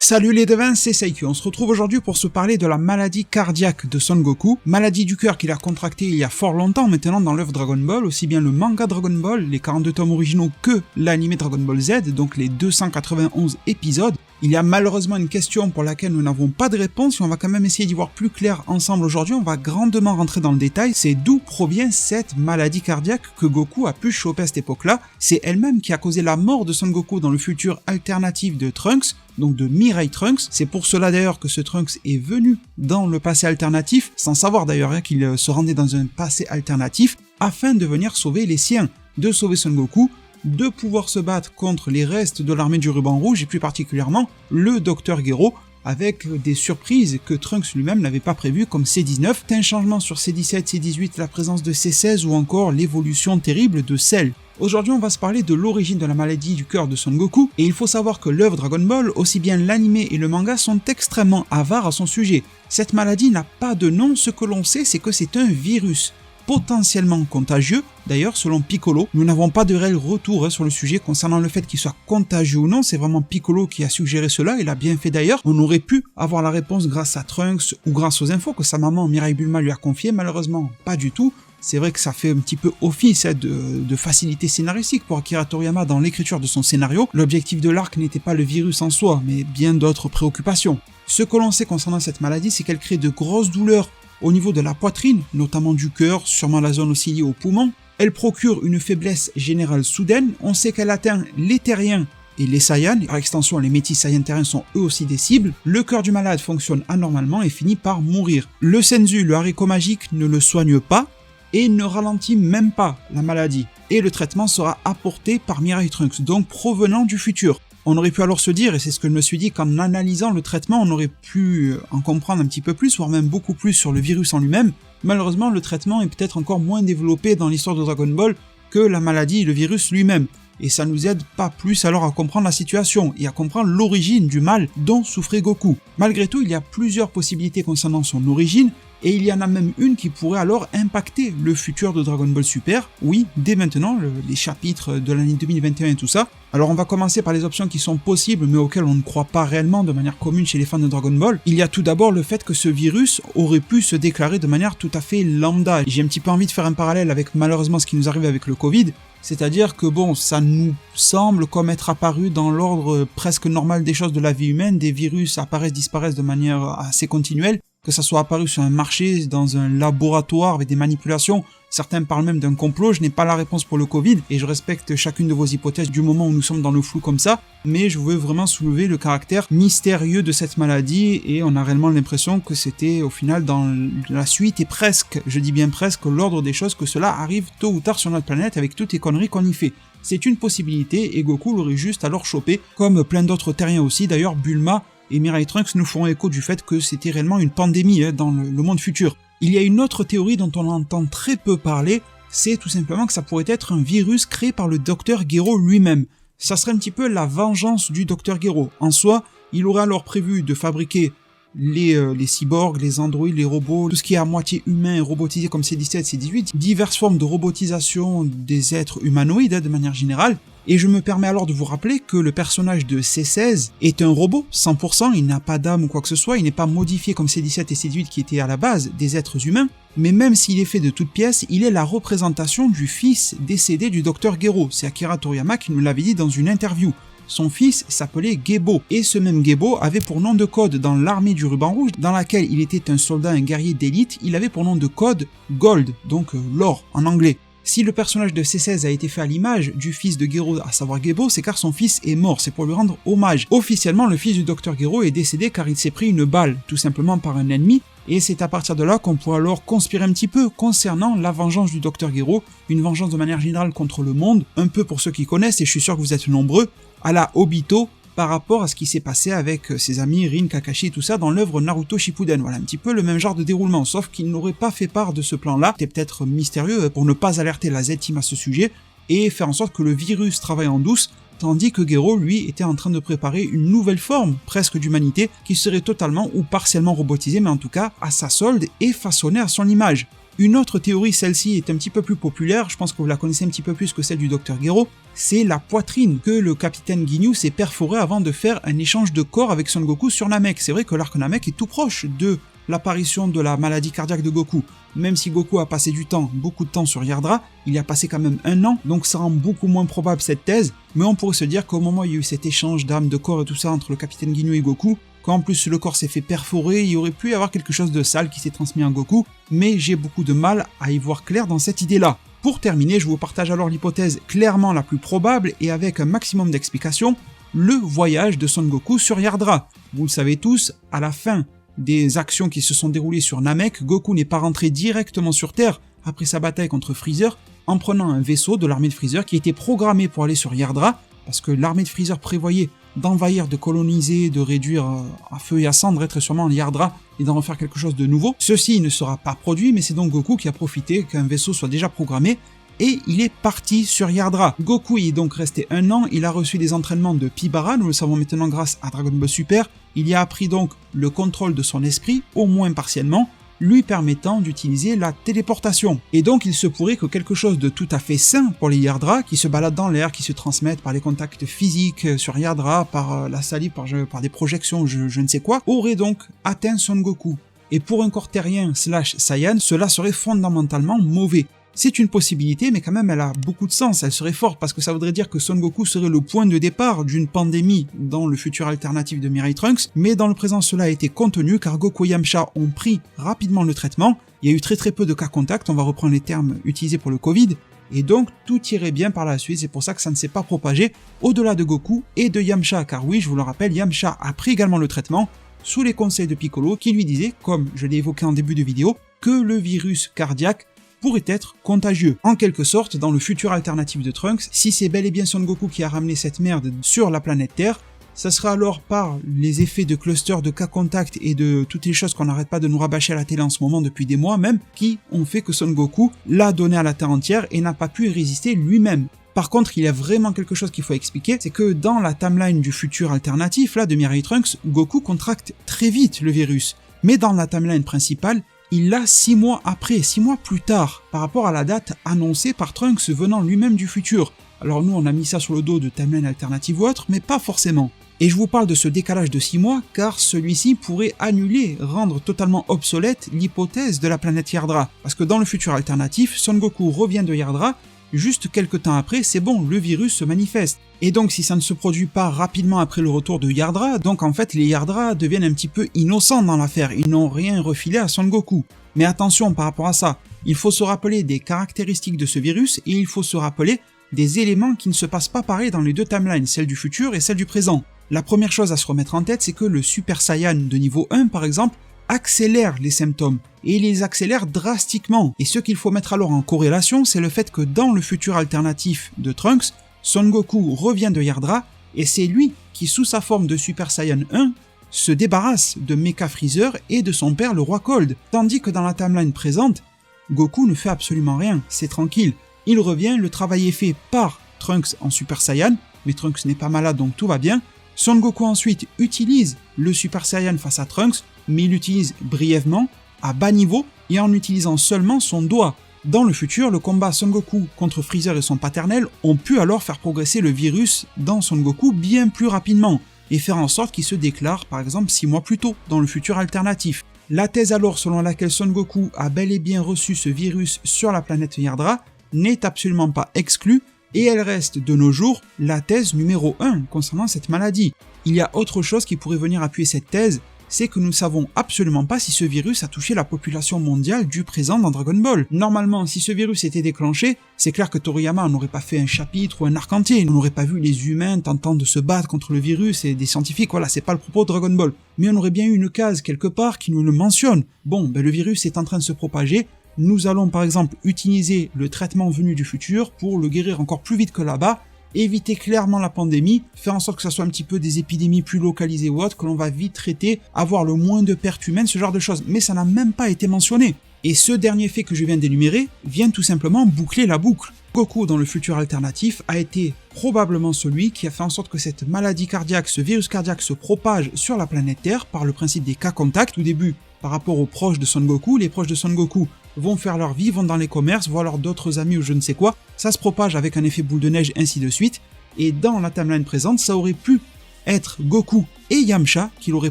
Salut les devins, c'est Saiki. On se retrouve aujourd'hui pour se parler de la maladie cardiaque de Son Goku, maladie du cœur qu'il a contractée il y a fort longtemps maintenant dans l'œuvre Dragon Ball, aussi bien le manga Dragon Ball, les 42 tomes originaux que l'anime Dragon Ball Z, donc les 291 épisodes. Il y a malheureusement une question pour laquelle nous n'avons pas de réponse et on va quand même essayer d'y voir plus clair ensemble aujourd'hui. On va grandement rentrer dans le détail, c'est d'où provient cette maladie cardiaque que Goku a pu choper à cette époque-là. C'est elle-même qui a causé la mort de Son Goku dans le futur alternatif de Trunks, donc de Mirai Trunks. C'est pour cela d'ailleurs que ce Trunks est venu dans le passé alternatif, sans savoir d'ailleurs qu'il se rendait dans un passé alternatif, afin de venir sauver les siens, de sauver Son Goku, de pouvoir se battre contre les restes de l'armée du ruban rouge et plus particulièrement le Dr Gero, avec des surprises que Trunks lui-même n'avait pas prévues comme C19, un changement sur C17, C18, la présence de C16 ou encore l'évolution terrible de Cell. Aujourd'hui on va se parler de l'origine de la maladie du cœur de Son Goku, et il faut savoir que l'œuvre Dragon Ball, aussi bien l'anime et le manga sont extrêmement avares à son sujet. Cette maladie n'a pas de nom, ce que l'on sait c'est que c'est un virus, potentiellement contagieux. D'ailleurs, selon Piccolo, nous n'avons pas de réel retour sur le sujet concernant le fait qu'il soit contagieux ou non, c'est vraiment Piccolo qui a suggéré cela, il a bien fait d'ailleurs. On aurait pu avoir la réponse grâce à Trunks ou grâce aux infos que sa maman Mirai Bulma lui a confiées, malheureusement pas du tout. C'est vrai que ça fait un petit peu office de facilité scénaristique pour Akira Toriyama dans l'écriture de son scénario. L'objectif de l'arc n'était pas le virus en soi, mais bien d'autres préoccupations. Ce que l'on sait concernant cette maladie, c'est qu'elle crée de grosses douleurs au niveau de la poitrine, notamment du cœur, sûrement la zone aussi liée aux poumons. Elle procure une faiblesse générale soudaine. On sait qu'elle atteint les terriens et les Saiyans, par extension les métis Saiyans terriens sont eux aussi des cibles. Le cœur du malade fonctionne anormalement et finit par mourir. Le Senzu, le haricot magique, ne le soigne pas et ne ralentit même pas la maladie. Et le traitement sera apporté par Mirai Trunks, donc provenant du futur. On aurait pu alors se dire, et c'est ce que je me suis dit, qu'en analysant le traitement, on aurait pu en comprendre un petit peu plus, voire même beaucoup plus sur le virus en lui-même. Malheureusement, le traitement est peut-être encore moins développé dans l'histoire de Dragon Ball que la maladie et le virus lui-même. Et ça nous aide pas plus alors à comprendre la situation et à comprendre l'origine du mal dont souffrait Goku. Malgré tout, il y a plusieurs possibilités concernant son origine, et il y en a même une qui pourrait alors impacter le futur de Dragon Ball Super, oui, dès maintenant, les chapitres de l'année 2021 et tout ça. Alors on va commencer par les options qui sont possibles mais auxquelles on ne croit pas réellement de manière commune chez les fans de Dragon Ball. Il y a tout d'abord le fait que ce virus aurait pu se déclarer de manière tout à fait lambda. J'ai un petit peu envie de faire un parallèle avec malheureusement ce qui nous arrive avec le Covid, c'est-à-dire que bon, ça nous semble comme être apparu dans l'ordre presque normal des choses de la vie humaine, des virus apparaissent, disparaissent de manière assez continuelle, que ça soit apparu sur un marché, dans un laboratoire avec des manipulations. Certains parlent même d'un complot. Je n'ai pas la réponse pour le Covid et je respecte chacune de vos hypothèses du moment où nous sommes dans le flou comme ça, mais je veux vraiment soulever le caractère mystérieux de cette maladie et on a réellement l'impression que c'était au final dans la suite et presque, je dis bien presque, l'ordre des choses que cela arrive tôt ou tard sur notre planète avec toutes les conneries qu'on y fait. C'est une possibilité et Goku l'aurait juste alors chopé, comme plein d'autres terriens aussi. D'ailleurs, Bulma et Mirai Trunks nous font écho du fait que c'était réellement une pandémie dans le monde futur. Il y a une autre théorie dont on entend très peu parler, c'est tout simplement que ça pourrait être un virus créé par le Dr Gero lui-même. Ça serait un petit peu la vengeance du Dr Gero. En soi, il aurait alors prévu de fabriquer les cyborgs, les androïdes, les robots, tout ce qui est à moitié humain et robotisé comme C17, C18, diverses formes de robotisation des êtres humanoïdes de manière générale. Et je me permets alors de vous rappeler que le personnage de C16 est un robot, 100%, il n'a pas d'âme ou quoi que ce soit, il n'est pas modifié comme C17 et C18 qui étaient à la base des êtres humains, mais même s'il est fait de toutes pièces, il est la représentation du fils décédé du Dr Gero. C'est Akira Toriyama qui nous l'avait dit dans une interview. Son fils s'appelait Gebo, et ce même Gebo avait pour nom de code dans l'armée du ruban rouge, dans laquelle il était un soldat, un guerrier d'élite, il avait pour nom de code Gold, donc l'or en anglais. Si le personnage de C16 a été fait à l'image du fils de Gero, à savoir Gebo, c'est car son fils est mort, c'est pour lui rendre hommage. Officiellement, le fils du Dr Gero est décédé car il s'est pris une balle, tout simplement par un ennemi, et c'est à partir de là qu'on pourrait alors conspirer un petit peu concernant la vengeance du Dr Gero, une vengeance de manière générale contre le monde, un peu pour ceux qui connaissent, et je suis sûr que vous êtes nombreux, à la Obito, par rapport à ce qui s'est passé avec ses amis Rin, Kakashi et tout ça dans l'œuvre Naruto Shippuden. Voilà, un petit peu le même genre de déroulement, sauf qu'il n'aurait pas fait part de ce plan-là. C'était peut-être mystérieux pour ne pas alerter la Z-Team à ce sujet et faire en sorte que le virus travaille en douce, tandis que Gero, lui, était en train de préparer une nouvelle forme, presque d'humanité, qui serait totalement ou partiellement robotisée, mais en tout cas à sa solde et façonnée à son image. Une autre théorie, celle-ci est un petit peu plus populaire, je pense que vous la connaissez un petit peu plus que celle du Dr Gero, c'est la poitrine que le capitaine Ginyu s'est perforé avant de faire un échange de corps avec Son Goku sur Namek. C'est vrai que l'arc Namek est tout proche de l'apparition de la maladie cardiaque de Goku. Même si Goku a passé beaucoup de temps sur Yardra, il y a passé quand même 1 an, donc ça rend beaucoup moins probable cette thèse, mais on pourrait se dire qu'au moment où il y a eu cet échange d'âmes, de corps et tout ça entre le capitaine Ginyu et Goku, quand en plus le corps s'est fait perforer, il y aurait pu y avoir quelque chose de sale qui s'est transmis à Goku, mais j'ai beaucoup de mal à y voir clair dans cette idée-là. Pour terminer, je vous partage alors l'hypothèse clairement la plus probable et avec un maximum d'explications, le voyage de Son Goku sur Yardra. Vous le savez tous, à la fin des actions qui se sont déroulées sur Namek, Goku n'est pas rentré directement sur Terre après sa bataille contre Freezer en prenant un vaisseau de l'armée de Freezer qui était programmé pour aller sur Yardra, parce que l'armée de Freezer prévoyait d'envahir, de coloniser, de réduire à feu et à cendre très sûrement Yardra et d'en refaire quelque chose de nouveau. Ceci ne sera pas produit, mais c'est donc Goku qui a profité qu'un vaisseau soit déjà programmé et il est parti sur Yardra. Goku y est donc resté 1 an, il a reçu des entraînements de Pibara, nous le savons maintenant grâce à Dragon Ball Super, il y a appris donc le contrôle de son esprit, au moins partiellement, lui permettant d'utiliser la téléportation. Et donc il se pourrait que quelque chose de tout à fait sain pour les Yardra, qui se baladent dans l'air, qui se transmettent par les contacts physiques sur Yardra, par la salive, par des projections, je ne sais quoi, aurait donc atteint Son Goku. Et pour un corps terrien / Saiyan, cela serait fondamentalement mauvais. C'est une possibilité, mais quand même elle a beaucoup de sens, elle serait forte, parce que ça voudrait dire que Son Goku serait le point de départ d'une pandémie dans le futur alternatif de Mirai Trunks, mais dans le présent cela a été contenu car Goku et Yamcha ont pris rapidement le traitement, il y a eu très peu de cas contacts, on va reprendre les termes utilisés pour le Covid, et donc tout irait bien par la suite, c'est pour ça que ça ne s'est pas propagé au-delà de Goku et de Yamcha, car oui, je vous le rappelle, Yamcha a pris également le traitement, sous les conseils de Piccolo, qui lui disait, comme je l'ai évoqué en début de vidéo, que le virus cardiaque pourrait être contagieux. En quelque sorte, dans le futur alternatif de Trunks, si c'est bel et bien Son Goku qui a ramené cette merde sur la planète Terre, ça sera alors par les effets de cluster, de cas contact et de toutes les choses qu'on n'arrête pas de nous rabâcher à la télé en ce moment depuis des mois même, qui ont fait que Son Goku l'a donné à la Terre entière et n'a pas pu y résister lui-même. Par contre, il y a vraiment quelque chose qu'il faut expliquer, c'est que dans la timeline du futur alternatif, là, de Mirai Trunks, Goku contracte très vite le virus. Mais dans la timeline principale, il l'a 6 mois après, 6 mois plus tard, par rapport à la date annoncée par Trunks venant lui-même du futur. Alors nous, on a mis ça sur le dos de timeline alternative ou autre, mais pas forcément. Et je vous parle de ce décalage de 6 mois, car celui-ci pourrait annuler, rendre totalement obsolète l'hypothèse de la planète Yardra. Parce que dans le futur alternatif, Son Goku revient de Yardra, juste quelques temps après, c'est bon, le virus se manifeste. Et donc si ça ne se produit pas rapidement après le retour de Yardra, donc en fait les Yardra deviennent un petit peu innocents dans l'affaire, ils n'ont rien refilé à Son Goku. Mais attention par rapport à ça, il faut se rappeler des caractéristiques de ce virus et il faut se rappeler des éléments qui ne se passent pas pareil dans les deux timelines, celle du futur et celle du présent. La première chose à se remettre en tête, c'est que le Super Saiyan de niveau 1 par exemple, accélère les symptômes, et il les accélère drastiquement. Et ce qu'il faut mettre alors en corrélation, c'est le fait que dans le futur alternatif de Trunks, Son Goku revient de Yardra, et c'est lui qui, sous sa forme de Super Saiyan 1, se débarrasse de Mecha Freezer et de son père le roi Cold. Tandis que dans la timeline présente, Goku ne fait absolument rien, c'est tranquille. Il revient, le travail est fait par Trunks en Super Saiyan, mais Trunks n'est pas malade donc tout va bien. Son Goku ensuite utilise le Super Saiyan face à Trunks, mais il l'utilise brièvement, à bas niveau, et en utilisant seulement son doigt. Dans le futur, le combat Son Goku contre Freezer et son paternel ont pu alors faire progresser le virus dans Son Goku bien plus rapidement, et faire en sorte qu'il se déclare par exemple 6 mois plus tôt, dans le futur alternatif. La thèse alors selon laquelle Son Goku a bel et bien reçu ce virus sur la planète Yardra n'est absolument pas exclue, et elle reste de nos jours la thèse numéro 1 concernant cette maladie. Il y a autre chose qui pourrait venir appuyer cette thèse, c'est que nous ne savons absolument pas si ce virus a touché la population mondiale du présent dans Dragon Ball. Normalement, si ce virus était déclenché, c'est clair que Toriyama n'aurait pas fait un chapitre ou un arc entier, on n'aurait pas vu les humains tentant de se battre contre le virus et des scientifiques, voilà, c'est pas le propos de Dragon Ball. Mais on aurait bien eu une case quelque part qui nous le mentionne. Bon, le virus est en train de se propager, nous allons par exemple utiliser le traitement venu du futur pour le guérir encore plus vite que là-bas, éviter clairement la pandémie, faire en sorte que ça soit un petit peu des épidémies plus localisées ou autres, que l'on va vite traiter, avoir le moins de pertes humaines, ce genre de choses. Mais ça n'a même pas été mentionné. Et ce dernier fait que je viens d'énumérer vient tout simplement boucler la boucle. Goku dans le futur alternatif a été probablement celui qui a fait en sorte que cette maladie cardiaque, ce virus cardiaque se propage sur la planète Terre par le principe des cas contacts. Au début, par rapport aux proches de Son Goku, les proches de Son Goku vont faire leur vie, vont dans les commerces, voir leurs d'autres amis ou je ne sais quoi, ça se propage avec un effet boule de neige, ainsi de suite, et dans la timeline présente, ça aurait pu être Goku et Yamcha qui l'auraient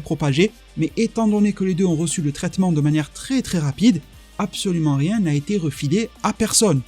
propagé, mais étant donné que les deux ont reçu le traitement de manière très rapide, absolument rien n'a été refilé à personne.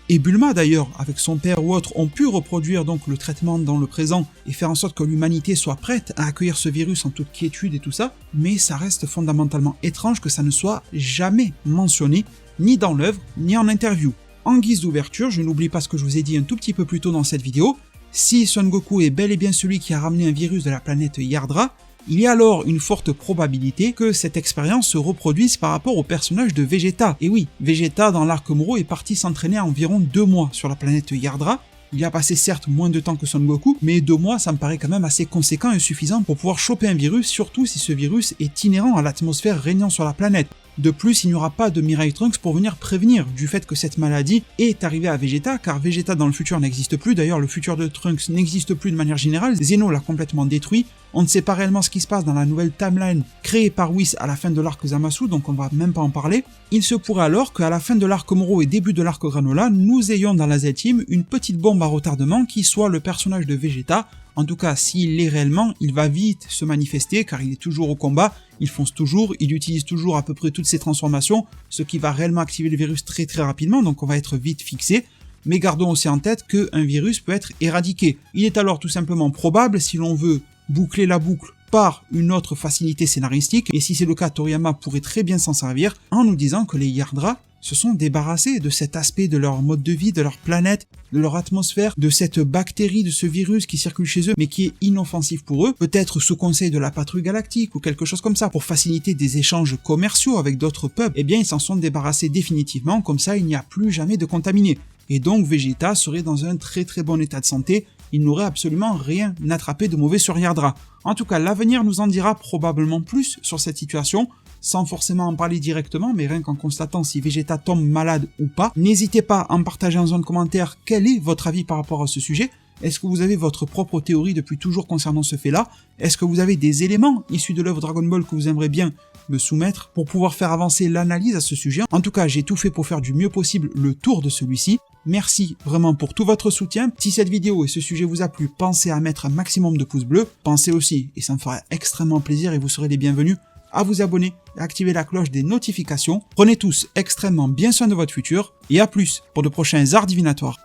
Et Bulma d'ailleurs, avec son père ou autre, ont pu reproduire donc le traitement dans le présent et faire en sorte que l'humanité soit prête à accueillir ce virus en toute quiétude et tout ça, mais ça reste fondamentalement étrange que ça ne soit jamais mentionné, ni dans l'œuvre, ni en interview. En guise d'ouverture, je n'oublie pas ce que je vous ai dit un tout petit peu plus tôt dans cette vidéo, si Son Goku est bel et bien celui qui a ramené un virus de la planète Yardra, il y a alors une forte probabilité que cette expérience se reproduise par rapport au personnage de Vegeta. Et oui, Vegeta dans l'arc Moro est parti s'entraîner à environ 2 mois sur la planète Yardra. Il y a passé certes moins de temps que Son Goku, mais 2 mois ça me paraît quand même assez conséquent et suffisant pour pouvoir choper un virus, surtout si ce virus est inhérent à l'atmosphère régnant sur la planète. De plus, il n'y aura pas de Mirai Trunks pour venir prévenir du fait que cette maladie est arrivée à Vegeta, car Vegeta dans le futur n'existe plus, d'ailleurs le futur de Trunks n'existe plus de manière générale, Zeno l'a complètement détruit, on ne sait pas réellement ce qui se passe dans la nouvelle timeline créée par Whis à la fin de l'arc Zamasu, donc on va même pas en parler. Il se pourrait alors qu'à la fin de l'arc Moro et début de l'arc Granola, nous ayons dans la Z-Team une petite bombe à retardement qui soit le personnage de Vegeta. En tout cas, s'il l'est réellement, il va vite se manifester car il est toujours au combat, il fonce toujours, il utilise toujours à peu près toutes ses transformations, ce qui va réellement activer le virus très rapidement, donc on va être vite fixé. Mais gardons aussi en tête qu'un virus peut être éradiqué. Il est alors tout simplement probable, si l'on veut boucler la boucle par une autre facilité scénaristique, et si c'est le cas, Toriyama pourrait très bien s'en servir, en nous disant que les Yardra se sont débarrassés de cet aspect de leur mode de vie, de leur planète, de leur atmosphère, de cette bactérie, de ce virus qui circule chez eux, mais qui est inoffensif pour eux, peut-être sous conseil de la patrouille galactique ou quelque chose comme ça, pour faciliter des échanges commerciaux avec d'autres peuples, eh bien ils s'en sont débarrassés définitivement, comme ça il n'y a plus jamais de contaminés. Et donc Vegeta serait dans un très bon état de santé, il n'aurait absolument rien attrapé de mauvais sur Yardra. En tout cas, l'avenir nous en dira probablement plus sur cette situation, sans forcément en parler directement, mais rien qu'en constatant si Vegeta tombe malade ou pas. N'hésitez pas à en partager en zone commentaire quel est votre avis par rapport à ce sujet. Est-ce que vous avez votre propre théorie depuis toujours concernant ce fait-là? Est-ce que vous avez des éléments issus de l'œuvre Dragon Ball que vous aimeriez bien me soumettre pour pouvoir faire avancer l'analyse à ce sujet? En tout cas, j'ai tout fait pour faire du mieux possible le tour de celui-ci. Merci vraiment pour tout votre soutien. Si cette vidéo et ce sujet vous a plu, pensez à mettre un maximum de pouces bleus. Pensez aussi, et ça me ferait extrêmement plaisir et vous serez les bienvenus, à vous abonner et activer la cloche des notifications. Prenez tous extrêmement bien soin de votre futur et à plus pour de prochains arts divinatoires.